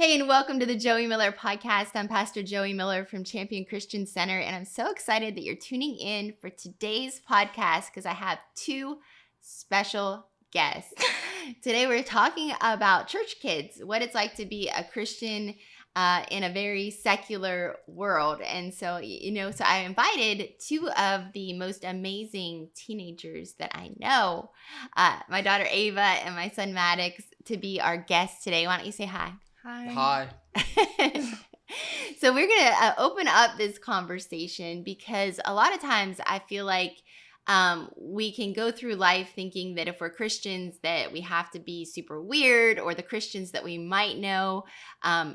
Hey, and welcome to the Joie Miller Podcast. I'm Pastor Joie Miller from Champion Christian Center, and I'm so excited that you're tuning in for today's podcast because I have two special guests. Today, we're talking about church kids, what it's like to be a Christian in a very secular world. And so, so I invited two of the most amazing teenagers that I know, my daughter Ava and my son Maddox, to be our guests today. Why don't you say hi? Hi. So we're going to open up this conversation because a lot of times I feel like we can go through life thinking that if we're Christians that we have to be super weird, or the Christians that we might know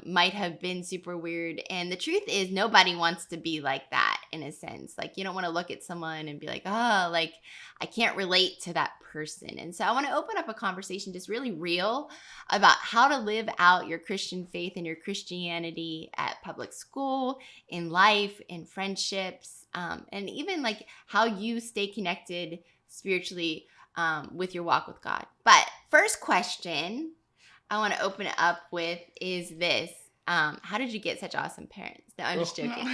might have been super weird. And the truth is nobody wants to be like that, in a sense. Like, you don't want to look at someone and be like, oh, like I can't relate to that person. And so I want to open up a conversation just really real about how to live out your Christian faith and your Christianity at public school, in life, in friendships, and even like how you stay connected spiritually with your walk with God. But first question I want to open it up with is this. How did you get such awesome parents? No, I'm just joking.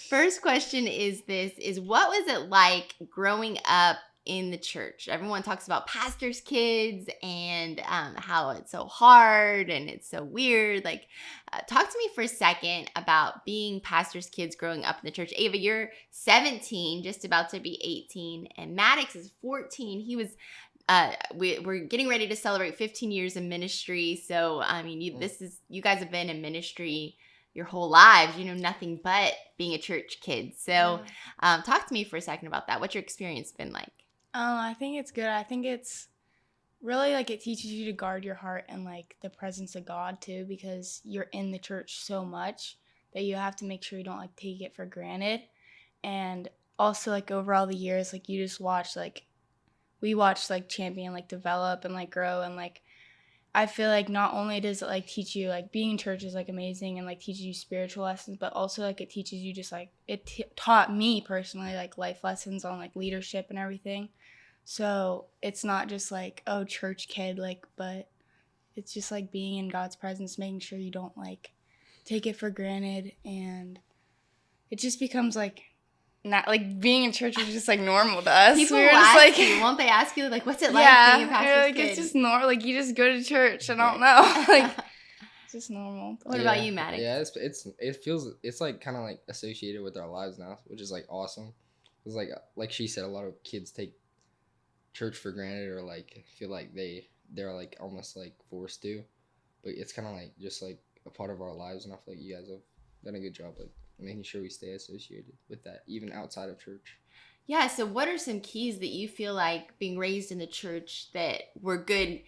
First question is this, what was it like growing up in the church? Everyone talks about pastors' kids and how it's so hard and it's so weird. Like, talk to me for a second about being pastors' kids growing up in the church. Ava, you're 17, just about to be 18, and Maddox is 14. He was we're getting ready to celebrate 15 years in ministry. So, I mean, you guys have been in ministry your whole lives. You know nothing but being a church kid. So, talk to me for a second about that. What's your experience been like? I think it's good. I think it's really like it teaches you to guard your heart and like the presence of God too, because you're in the church so much that you have to make sure you don't like take it for granted. And also like over all the years, like you just watch like we watched like Champion like develop and like grow, and like I feel like not only does it like teach you like being in church is like amazing and like teaches you spiritual lessons, but also like it teaches you just like it taught me personally like life lessons on like leadership and everything. So it's not just like, oh, church kid, like, but it's just like being in God's presence, making sure you don't like take it for granted, and it just becomes like not like being in church is just like normal to us. People we will just ask like, you, won't they ask you like, what's it like yeah, being a pastor's like kid? it's just normal. Like you just go to church. I don't know. Like it's just normal. What about you, Maddox? Yeah, it's like kind of like associated with our lives now, which is like awesome. It's like she said, a lot of kids take church for granted, or like feel like they're like almost like forced to, but it's kind of like just like a part of our lives, and I feel like you guys have done a good job like making sure we stay associated with that even outside of church. Yeah, so what are some keys that you feel like being raised in the church that were good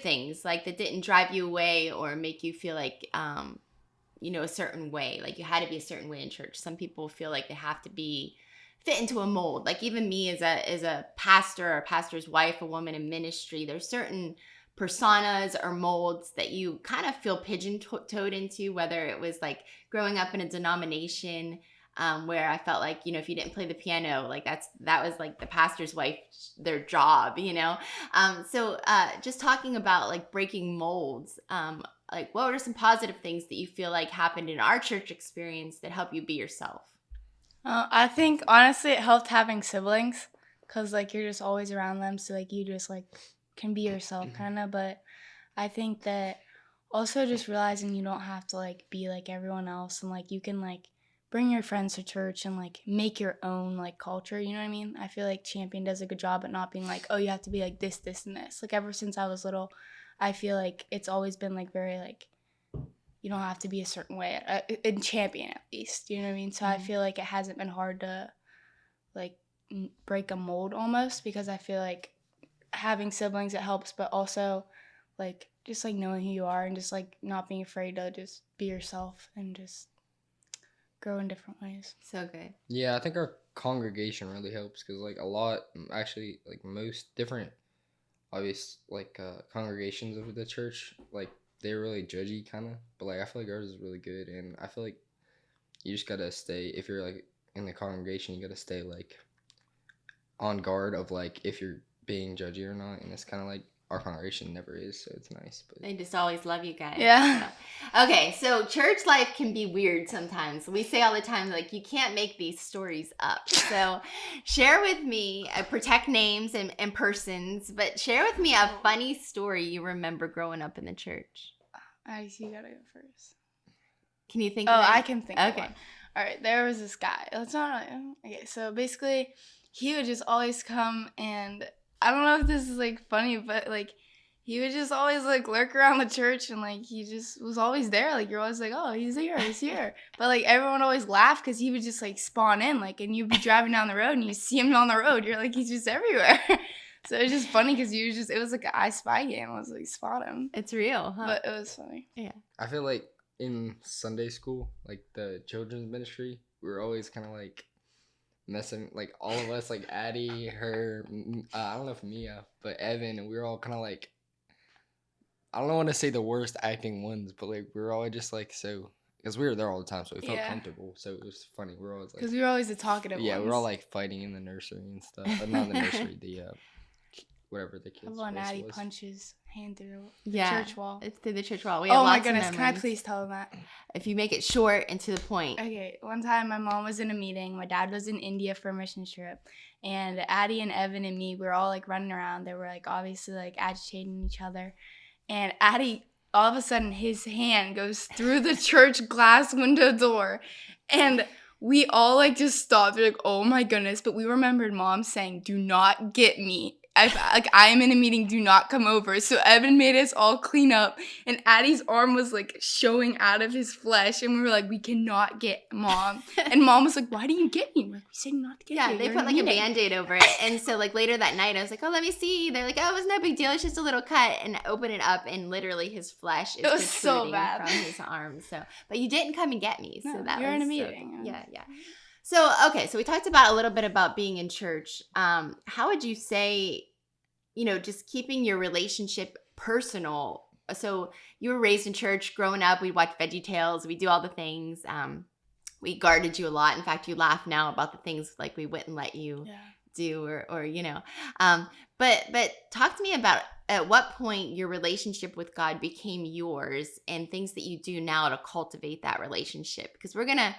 things, like that didn't drive you away or make you feel like a certain way, like you had to be a certain way in church? Some people feel like they have to be fit into a mold. Like even me as a pastor or a pastor's wife, a woman in ministry, there's certain personas or molds that you kind of feel pigeon-toed into, whether it was like growing up in a denomination where I felt like, if you didn't play the piano, like that was like the pastor's wife, their job, So just talking about like breaking molds, like what are some positive things that you feel like happened in our church experience that help you be yourself? I think honestly it helped having siblings, because like you're just always around them, so like you just like can be yourself kind of. But I think that also just realizing you don't have to like be like everyone else, and like you can like bring your friends to church and like make your own like culture, you know what I mean? I feel like Champion does a good job at not being like, oh, you have to be like this, and this. Like ever since I was little, I feel like it's always been like very like you don't have to be a certain way in Champion, at least, you know what I mean? So I feel like it hasn't been hard to like break a mold almost, because I feel like having siblings, it helps, but also like just like knowing who you are and just like not being afraid to just be yourself and just grow in different ways. So good. Yeah, I think our congregation really helps, because like a lot, actually like most different obvious like congregations of the church, like they're really judgy kind of, but like I feel like ours is really good, and I feel like you just gotta stay, if you're like in the congregation, you gotta stay like on guard of like if you're being judgy or not, and it's kind of like our congregation never is, so it's nice. But They just always love you guys. Yeah. Okay, so church life can be weird sometimes. We say all the time, like, you can't make these stories up. So share with me, protect names and persons, but share with me a funny story you remember growing up in the church. Ice, you gotta go first. Can you think Oh, of it? I can think of Okay. one. All right, there was this guy. It's not okay. So basically, he would just always come, and I don't know if this is like funny, but like he would just always like lurk around the church, and like he just was always there. Like you're always like, oh, he's here. But like everyone would always laugh because he would just like spawn in, like, and you'd be driving down the road and you see him on the road. You're like, he's just everywhere. So it was just funny because it was like an I Spy game. I was like, spot him. It's real, huh? But it was funny. Yeah. I feel like in Sunday school, like the children's ministry, we were always kind of like messing, like all of us, like Addie, her, I don't know if Mia, but Evan, and we were all kind of like, I don't want to say the worst acting ones, but like we were all just like so, because we were there all the time, so we felt comfortable, so it was funny. We were always like, because we were always the talkative ones. Yeah, we were all like fighting in the nursery and stuff, but not the nursery, the whatever the kids. When Addie punches hand through the Yeah, church wall. it's through the church wall. We Oh have my lots of goodness, can I memories. please tell them that? If you make it short and to the point. Okay, one time my mom was in a meeting. My dad was in India for a mission trip. And Addie and Evan and me, we were all like running around. They were like obviously like agitating each other. And Addie, all of a sudden, his hand goes through the church glass window door. And we all like just stopped. We're like, oh my goodness. But we remembered mom saying, do not get me. I am in a meeting, do not come over. So Evan made us all clean up, and Addie's arm was like showing out of his flesh, and we were like, we cannot get mom. And mom was like, why do you get me? We're like, we said not to get you. Yeah, they put like a Band-Aid over it. And so like later that night, I was like, oh, let me see. They're like, oh, it was no big deal. It's just a little cut. And I open it up, and literally his flesh is protruding from his arm. So, but you didn't come and get me. So that you're was in a meeting. So, yeah. So, okay. So we talked about a little bit about being in church. How would you say, just keeping your relationship personal? So you were raised in church growing up. We'd watch VeggieTales. We do all the things. We guarded you a lot. In fact, you laugh now about the things like we wouldn't let you do or. But talk to me about at what point your relationship with God became yours and things that you do now to cultivate that relationship. Because we're gonna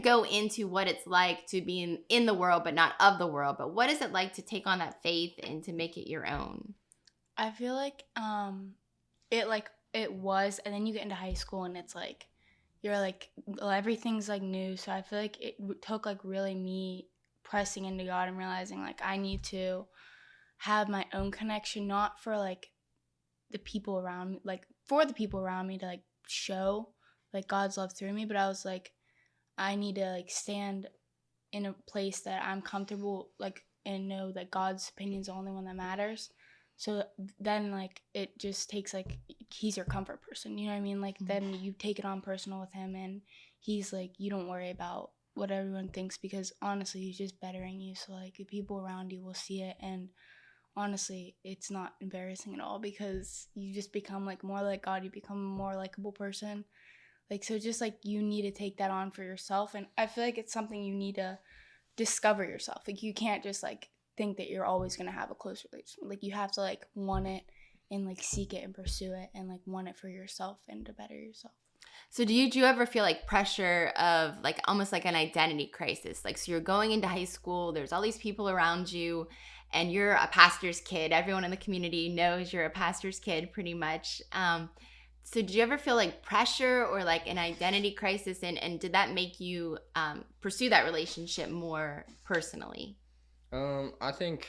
go into what it's like to be in the world, but not of the world. But what is it like to take on that faith and to make it your own? I feel like it was, and then you get into high school and it's like you're like everything's like new. So I feel like it took like really me pressing into God and realizing like I need to have my own connection, not for like the people around me, like for the people around me to like show like God's love through me, but I was like, I need to like stand in a place that I'm comfortable like and know that God's opinion is the only one that matters. So then like it just takes like he's your comfort person, you know what I mean? Like then you take it on personal with him, and he's like, you don't worry about what everyone thinks, because honestly he's just bettering you. So like the people around you will see it, and honestly it's not embarrassing at all because you just become like more like God. You become a more likable person. Like, so just, like, you need to take that on for yourself. And I feel like it's something you need to discover yourself. Like, you can't just, like, think that you're always going to have a close relationship. Like, you have to, like, want it and, like, seek it and pursue it and, like, want it for yourself and to better yourself. So do you ever feel, like, pressure of, like, almost like an identity crisis? Like, so you're going into high school, there's all these people around you, and you're a pastor's kid. Everyone in the community knows you're a pastor's kid pretty much. So did you ever feel like pressure or like an identity crisis, and did that make you pursue that relationship more personally? I think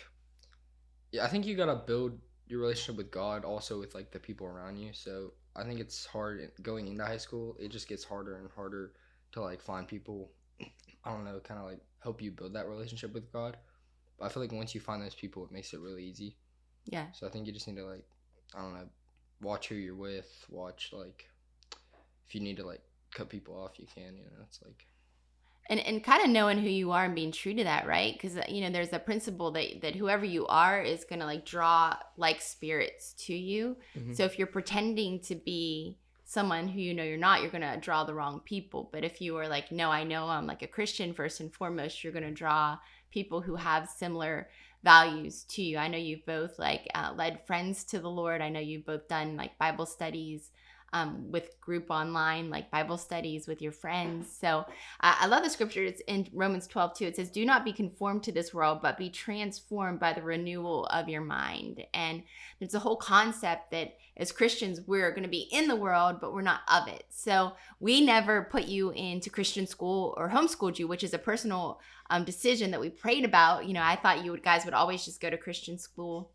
you gotta build your relationship with God also with like the people around you. So I think it's hard going into high school. It just gets harder and harder to like find people, I don't know, kind of like help you build that relationship with God. But I feel like once you find those people, it makes it really easy. Yeah. So I think you just need to like, I don't know, watch who you're with, watch like if you need to like cut people off, you can, it's like and kind of knowing who you are and being true to that, right? Because there's a principle that whoever you are is gonna like draw like spirits to you. So if you're pretending to be someone who you're not, you're gonna draw the wrong people. But if you are like, no, I know I'm like a Christian first and foremost, you're gonna draw people who have similar values to you? I know you've both led friends to the Lord. I know you've both done like Bible studies with group online, like Bible studies with your friends. So I love the scripture. It's in Romans 12:2. It says, "Do not be conformed to this world, but be transformed by the renewal of your mind." And there's a whole concept that as Christians, we're going to be in the world, but we're not of it. So we never put you into Christian school or homeschooled you, which is a personal decision that we prayed about. I thought you guys would always just go to Christian school.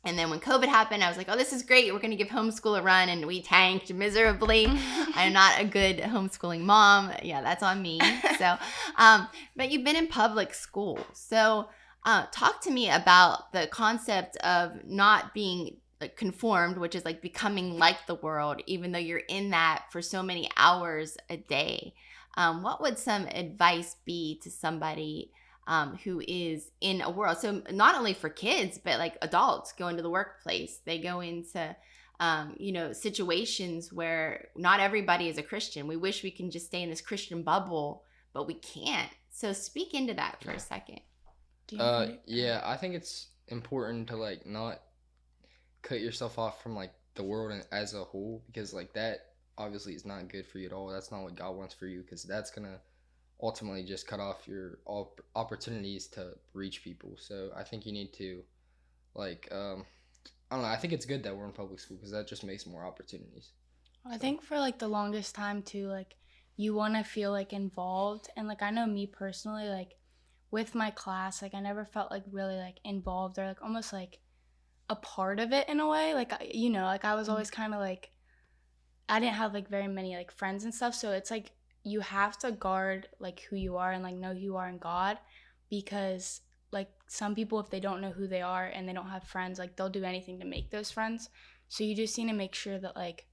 And then when COVID happened, I was like, oh, this is great. We're going to give homeschool a run. And we tanked miserably. I'm not a good homeschooling mom. Yeah, that's on me. So, but you've been in public school. So talk to me about the concept of not being like conformed, which is like becoming like the world, even though you're in that for so many hours a day. What would some advice be to somebody who is in a world? So not only for kids, but like adults go into the workplace, they go into, situations where not everybody is a Christian. We wish we can just stay in this Christian bubble, but we can't. So speak into that for a second. Yeah, I think it's important to like not cut yourself off from like the world as a whole, because like that obviously is not good for you at all. That's not what God wants for you, because that's gonna ultimately just cut off your opportunities to reach people. So I think you need to like I don't know, I think it's good that we're in public school because that just makes more opportunities. I think for like the longest time too, like you want to feel like involved, and like I know me personally, like with my class, like I never felt like really like involved or like almost like a part of it in a way. Like like I was always kind of like, I didn't have like very many like friends and stuff, so it's like you have to guard like who you are and like know who you are in God, because like some people, if they don't know who they are and they don't have friends, like they'll do anything to make those friends. So you just need to make sure that like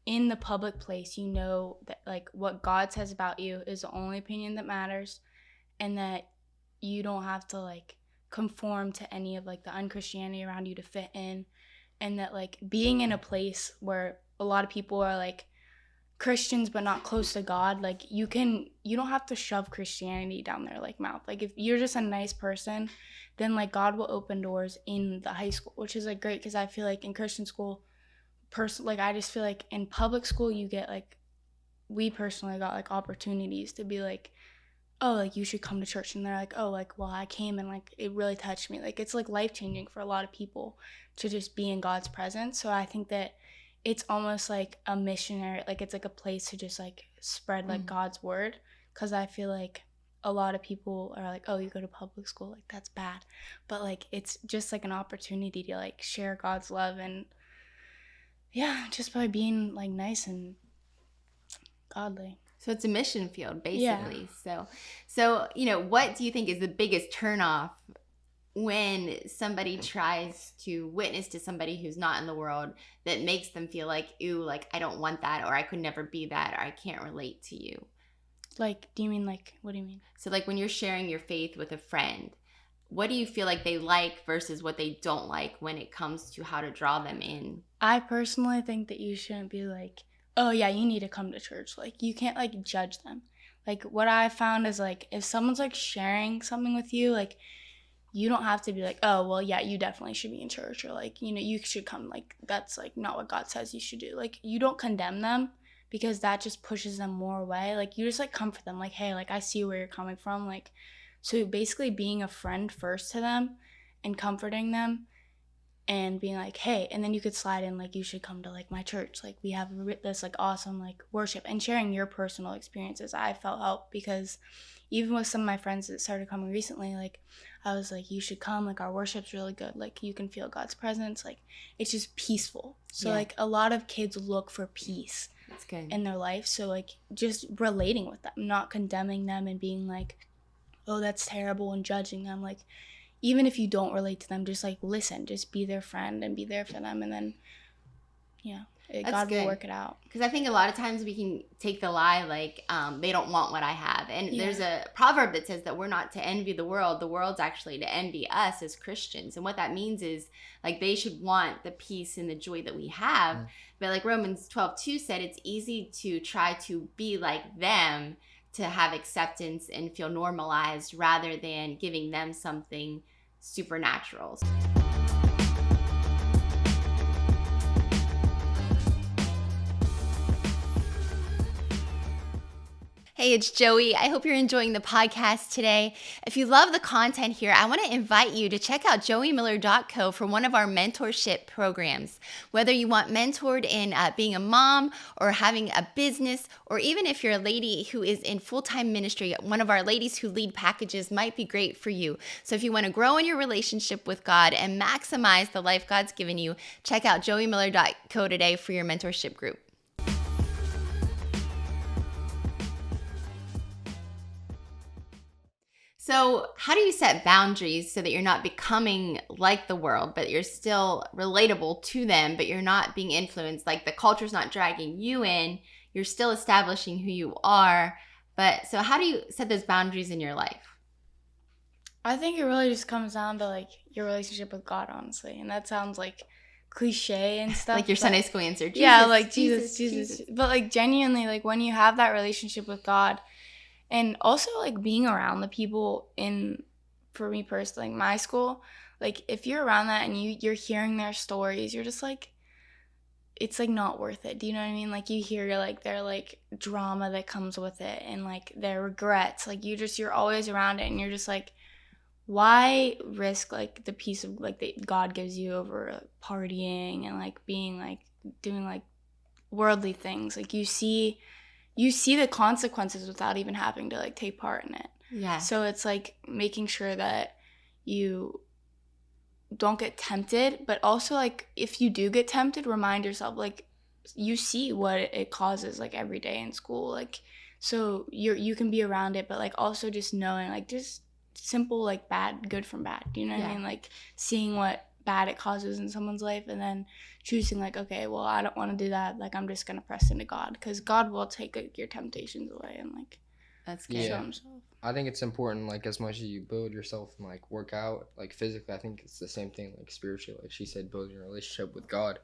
in the public place, you know that like what God says about you is the only opinion that matters, and that you don't have to like conform to any of like the unchristianity around you to fit in, and that like being in a place where a lot of people are like Christians but not close to God, like you don't have to shove Christianity down their like mouth. Like if you're just a nice person, then like God will open doors in the high school, which is like great, because I feel like in Christian school, like I just feel like in public school you get like, we personally got like opportunities to be like, oh, like you should come to church, and they're like, oh, like well I came and like it really touched me. Like it's like life-changing for a lot of people to just be in God's presence. So I think that it's almost like a missionary, like it's like a place to just like spread like God's word, because I feel like a lot of people are like, oh, you go to public school, like that's bad, but like it's just like an opportunity to like share God's love, and yeah, just by being like nice and godly. So it's a mission field, basically. Yeah. So what do you think is the biggest turnoff when somebody tries to witness to somebody who's not in the world, that makes them feel like, ooh, like I don't want that, or I could never be that, or I can't relate to you? Like, do you mean like, what do you mean? So like when you're sharing your faith with a friend, what do you feel like they like versus what they don't like when it comes to how to draw them in? I personally think that you shouldn't be like, oh yeah, you need to come to church. Like you can't like judge them. Like what I found is like if someone's like sharing something with you, like you don't have to be like, oh well yeah, you definitely should be in church, or like you should come. Like that's like not what God says you should do. Like you don't condemn them, because that just pushes them more away. Like you just like comfort them, like, hey, like I see where you're coming from. Like so basically being a friend first to them and comforting them and being like, hey, and then you could slide in like, you should come to like my church, like we have this like awesome like worship, and sharing your personal experiences. I felt help, because even with some of my friends that started coming recently, like I was like, you should come, like our worship's really good, like you can feel God's presence, like it's just peaceful. So like a lot of kids look for peace. That's good. In their life. So like just relating with them, not condemning them and being like, oh that's terrible, and judging them. Like even if you don't relate to them, just like listen, just be their friend and be there for them, and then God will work it out. Because I think a lot of times we can take the lie like they don't want what I have, and there's a proverb that says that we're not to envy the world's actually to envy us as Christians. And what that means is like they should want the peace and the joy that we have, but like Romans 12:2 said, it's easy to try to be like them, to have acceptance and feel normalized, rather than giving them something supernatural. Hey, it's Joey. I hope you're enjoying the podcast today. If you love the content here, I want to invite you to check out joiemiller.co for one of our mentorship programs. Whether you want mentored in being a mom or having a business, or even if you're a lady who is in full-time ministry, one of our ladies who lead packages might be great for you. So if you want to grow in your relationship with God and maximize the life God's given you, check out joiemiller.co today for your mentorship group. So how do you set boundaries so that you're not becoming like the world, but you're still relatable to them, but you're not being influenced? Like the culture's not dragging you in, you're still establishing who you are. But so how do you set those boundaries in your life? I think it really just comes down to like your relationship with God, honestly. And that sounds like cliche and stuff. Like your Sunday school answer. Jesus, yeah, like Jesus. But like genuinely, like when you have that relationship with God, and also like being around the people for me personally, like my school, like if you're around that and you're hearing their stories, you're just like, it's like not worth it. Do you know what I mean? Like you hear like their like drama that comes with it and like their regrets. Like you're always around it and you're just like, why risk like the peace of like that God gives you over like, partying and like being like doing like worldly things? Like you see the consequences without even having to like take part in it. Yeah. So it's like making sure that you don't get tempted, but also like if you do get tempted, remind yourself like you see what it causes like every day in school. Like so you can be around it, but like also just knowing like just simple like good from bad. Do you know what I mean? Like seeing what bad it causes in someone's life and then choosing like, okay, well, I don't want to do that. Like I'm just gonna press into God because God will take like, your temptations away and like that's good. Show himself. I think it's important like as much as you build yourself and like work out like physically. I think it's the same thing like spiritually. Like she said, building a relationship with God.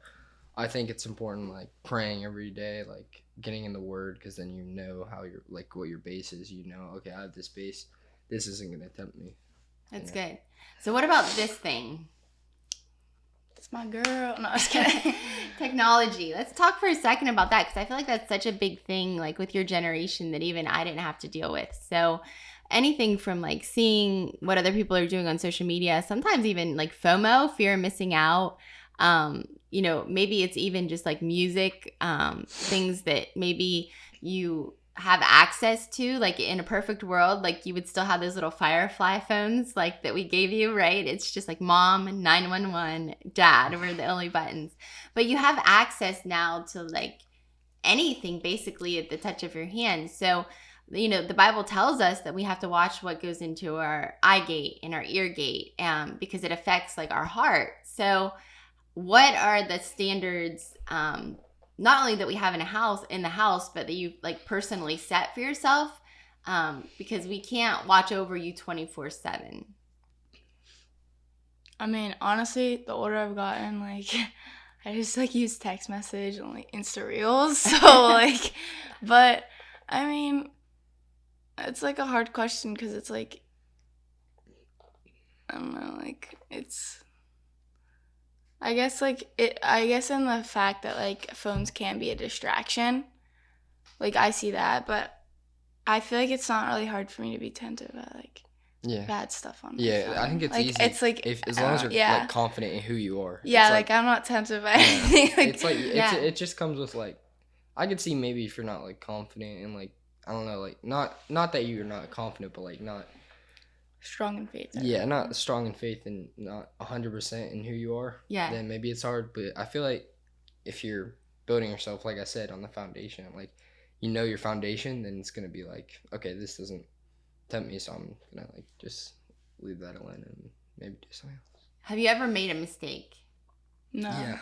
I think it's important like praying every day, like getting in the Word, because then you know how you're like what your base is. You know, okay, I have this base. This isn't gonna tempt me. That's good. So what about this thing? It's my girl. No, I was kidding. Technology. Let's talk for a second about that, because I feel like that's such a big thing, like with your generation, that even I didn't have to deal with. So anything from like seeing what other people are doing on social media, sometimes even like FOMO, fear of missing out. You know, maybe it's even just like music, things that maybe you have access to. Like in a perfect world, like you would still have those little Firefly phones like that we gave you, right? It's just like mom, 911, dad were the only buttons, but you have access now to like anything basically at the touch of your hand. So you know, the Bible tells us that we have to watch what goes into our eye gate and our ear gate, because it affects like our heart. So what are the standards, not only that we have in the house, but that you like personally set for yourself, because we can't watch over you 24/7. I mean, honestly, the older I've gotten, like, I just like use text message and like Insta Reels. So like, but I mean, it's like a hard question because it's like, I don't know, like it's. I guess in the fact that like phones can be a distraction, like I see that, but I feel like it's not really hard for me to be tempted by like bad stuff on my phone. I think it's like, easy. It's like as long as you're like confident in who you are. Yeah, like I'm not tempted by anything. Like, it's like it just comes with like, I could see maybe if you're not like confident and like I don't know, like not that you're not confident, but like not strong in faith. Yeah, not strong in faith and not 100% in who you are. Yeah. Then maybe it's hard, but I feel like if you're building yourself, like I said, on the foundation, like you know your foundation, then it's gonna be like, okay, this doesn't tempt me, so I'm gonna like just leave that alone and maybe do something else. Have you ever made a mistake? No. Yeah.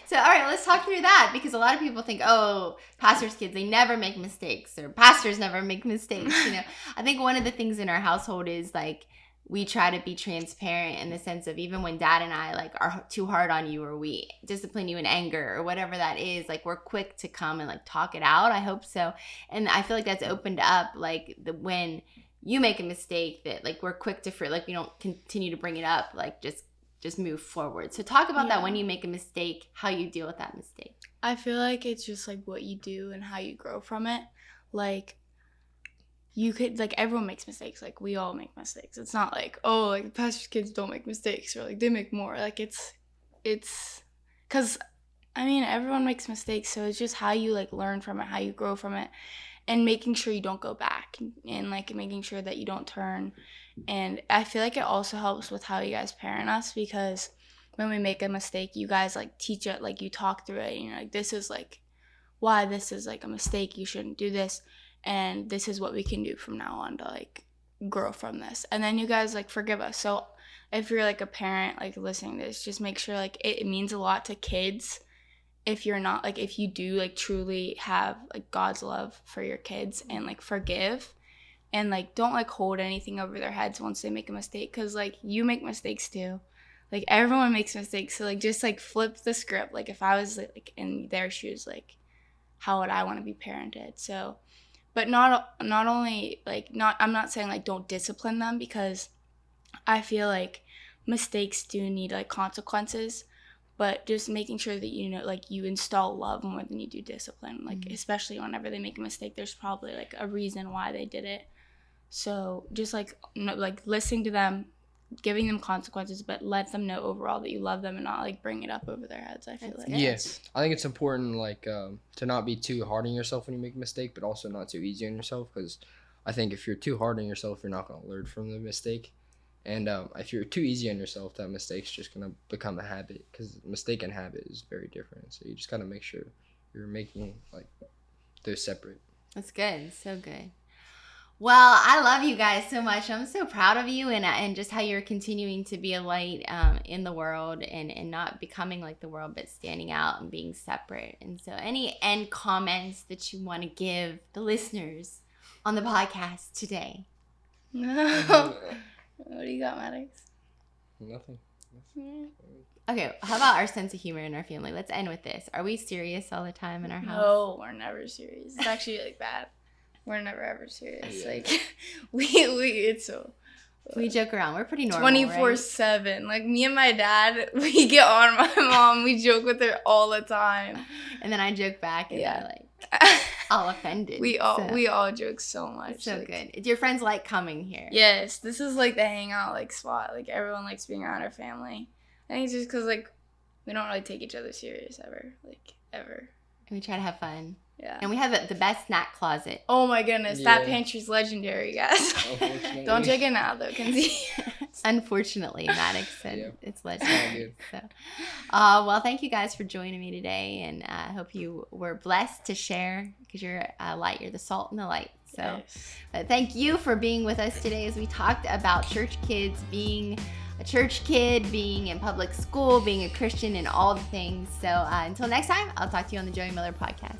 So, all right, let's talk through that, because a lot of people think, oh, pastors' kids, they never make mistakes, or pastors never make mistakes. You know, I think one of the things in our household is like we try to be transparent in the sense of even when dad and I like are too hard on you, or we discipline you in anger or whatever that is, like we're quick to come and like talk it out. I hope so. And I feel like that's opened up like when you make a mistake that like we're quick to like we don't continue to bring it up, like just move forward. So talk about that when you make a mistake, how you deal with that mistake. I feel like it's just like what you do and how you grow from it. Like you could, like, everyone makes mistakes. Like, we all make mistakes. It's not like, oh, like, pastor's kids don't make mistakes, or, like, they make more. Like, it's, because, I mean, everyone makes mistakes, so it's just how you, like, learn from it, how you grow from it, and making sure you don't go back, and, like, making sure that you don't turn. And I feel like it also helps with how you guys parent us, because when we make a mistake, you guys, like, teach it, like, you talk through it, and you're like, this is, like, why this is, like, a mistake, you shouldn't do this. And this is what we can do from now on to, like, grow from this. And then you guys, like, forgive us. So if you're, like, a parent, like, listening to this, just make sure, like, it means a lot to kids if you're not, like, if you do, like, truly have, like, God's love for your kids and, like, forgive. And, like, don't, like, hold anything over their heads once they make a mistake. Because, like, you make mistakes, too. Like, everyone makes mistakes. So, like, just, like, flip the script. Like, if I was, like, in their shoes, like, how would I want to be parented? So... But not only, like, I'm not saying, like, don't discipline them, because I feel like mistakes do need, like, consequences, but just making sure that, you know, like, you install love more than you do discipline. Like, especially whenever they make a mistake, there's probably, like, a reason why they did it. So just, like, listening to them, giving them consequences, but let them know overall that you love them and not, like, bring it up over their heads, I feel like. Yes. I think it's important, like, to not be too hard on yourself when you make a mistake, but also not too easy on yourself, because I think if you're too hard on yourself, you're not going to learn from the mistake. And if you're too easy on yourself, that mistake's just going to become a habit, because mistake and habit is very different. So you just got to make sure you're making, like, they're separate. That's good. So good. Well, I love you guys so much. I'm so proud of you and just how you're continuing to be a light in the world and not becoming like the world, but standing out and being separate. And so any end comments that you want to give the listeners on the podcast today? No. What do you got, Maddox? Nothing. Okay, how about our sense of humor in our family? Let's end with this. Are we serious all the time in our house? No, we're never serious. It's actually, like, bad. We're never ever serious. Yeah. Like, it's so... We joke around. We're pretty normal, 24/7. Right? Like, me and my dad, we get on my mom. We joke with her all the time. And then I joke back and they're like, all offended. We all joke so much. It's so good. Do your friends like coming here? Yes. This is, like, the hangout, like, spot. Like, everyone likes being around our family. I think it's just because, like, we don't really take each other serious ever. Like, ever. And we try to have fun. Yeah. And we have the best snack closet. Oh my goodness, that pantry's legendary, guys. Don't check it out though, Kenzie. Unfortunately, Maddox said it's legendary. So, well, thank you guys for joining me today, and I hope you were blessed to share, because you're a light. You're the salt and the light. So, yes. But thank you for being with us today as we talked about church kids, being a church kid, being in public school, being a Christian, and all the things. So until next time, I'll talk to you on the Joie Miller Podcast.